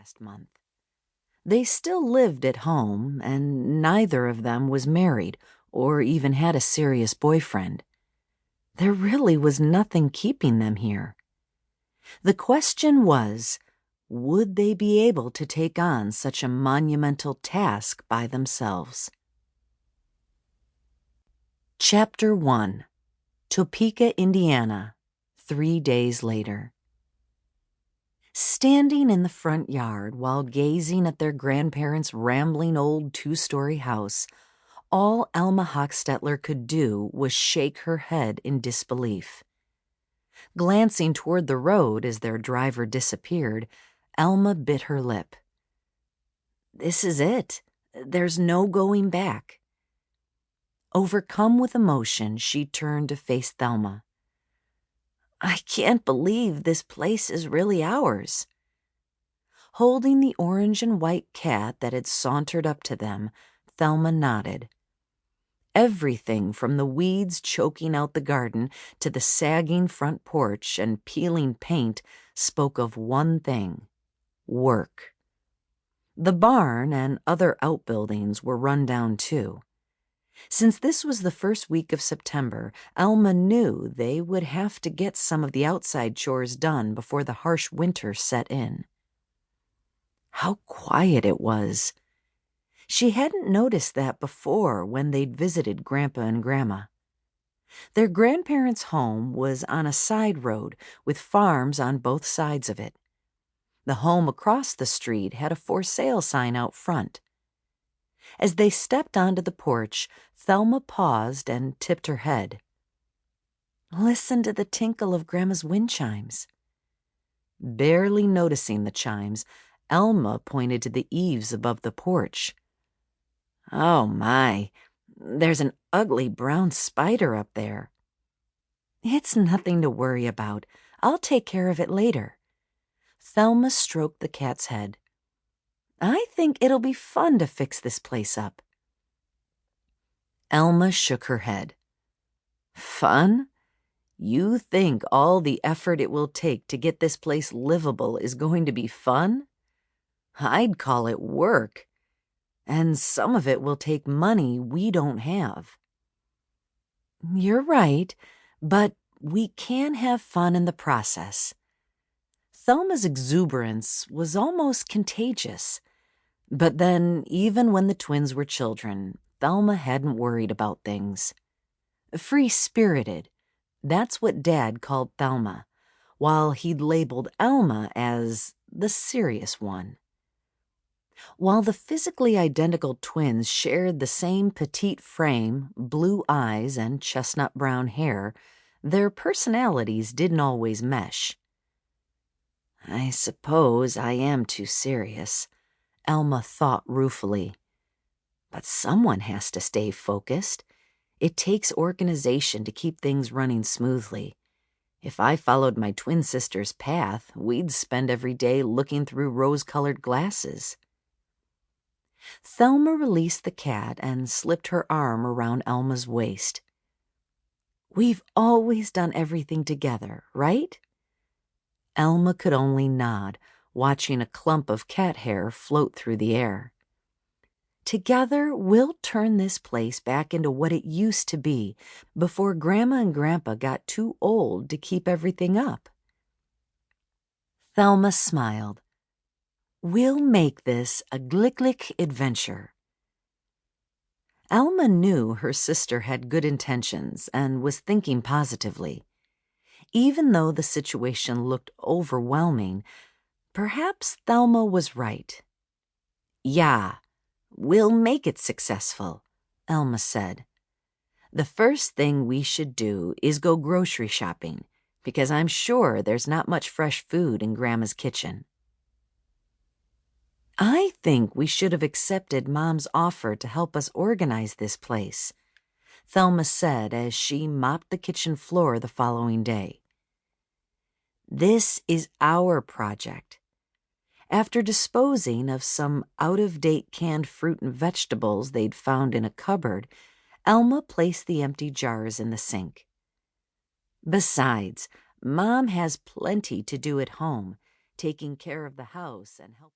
last month. They still lived at home, and neither of them was married or even had a serious boyfriend. There really was nothing keeping them here. The question was, would they be able to take on such a monumental task by themselves? Chapter 1. Topeka, Indiana, 3 days later. Standing in the front yard while gazing at their grandparents' rambling old 2-story house, all Elma Hochstetler could do was shake her head in disbelief. Glancing toward the road as their driver disappeared, Elma bit her lip. This is it. There's no going back. Overcome with emotion, she turned to face Thelma. I can't believe this place is really ours. Holding the orange and white cat that had sauntered up to them, Thelma nodded. Everything from the weeds choking out the garden to the sagging front porch and peeling paint spoke of one thing: work. The barn and other outbuildings were run down too. Since this was the first week of September, Elma knew they would have to get some of the outside chores done before the harsh winter set in. How quiet it was. She hadn't noticed that before when they'd visited Grandpa and Grandma. Their grandparents' home was on a side road with farms on both sides of it. The home across the street had a for sale sign out front. As they stepped onto the porch, Thelma paused and tipped her head. Listen to the tinkle of Grandma's wind chimes. Barely noticing the chimes, Elma pointed to the eaves above the porch. Oh my, there's an ugly brown spider up there. It's nothing to worry about. I'll take care of it later. Thelma stroked the cat's head. I think it'll be fun to fix this place up. Elma shook her head. Fun? You think all the effort it will take to get this place livable is going to be fun? I'd call it work. And some of it will take money we don't have. You're right, but we can have fun in the process. Thelma's exuberance was almost contagious. But then, even when the twins were children, Thelma hadn't worried about things. Free-spirited, that's what Dad called Thelma, while he'd labeled Elma as the serious one. While the physically identical twins shared the same petite frame, blue eyes, and chestnut brown hair, their personalities didn't always mesh. I suppose I am too serious, Elma thought ruefully. But someone has to stay focused. It takes organization to keep things running smoothly. If I followed my twin sister's path, we'd spend every day looking through rose-colored glasses. Thelma released the cat and slipped her arm around Elma's waist. We've always done everything together, right? Elma could only nod, watching a clump of cat hair float through the air. Together, we'll turn this place back into what it used to be before Grandma and Grandpa got too old to keep everything up. Thelma smiled. We'll make this a glick adventure. Elma knew her sister had good intentions and was thinking positively. Even though the situation looked overwhelming, perhaps Thelma was right. Yeah, we'll make it successful, Elma said. The first thing we should do is go grocery shopping, because I'm sure there's not much fresh food in Grandma's kitchen. I think we should have accepted Mom's offer to help us organize this place, Thelma said as she mopped the kitchen floor the following day. This is our project. After disposing of some out-of-date canned fruit and vegetables they'd found in a cupboard, Elma placed the empty jars in the sink. Besides, Mom has plenty to do at home, taking care of the house and helping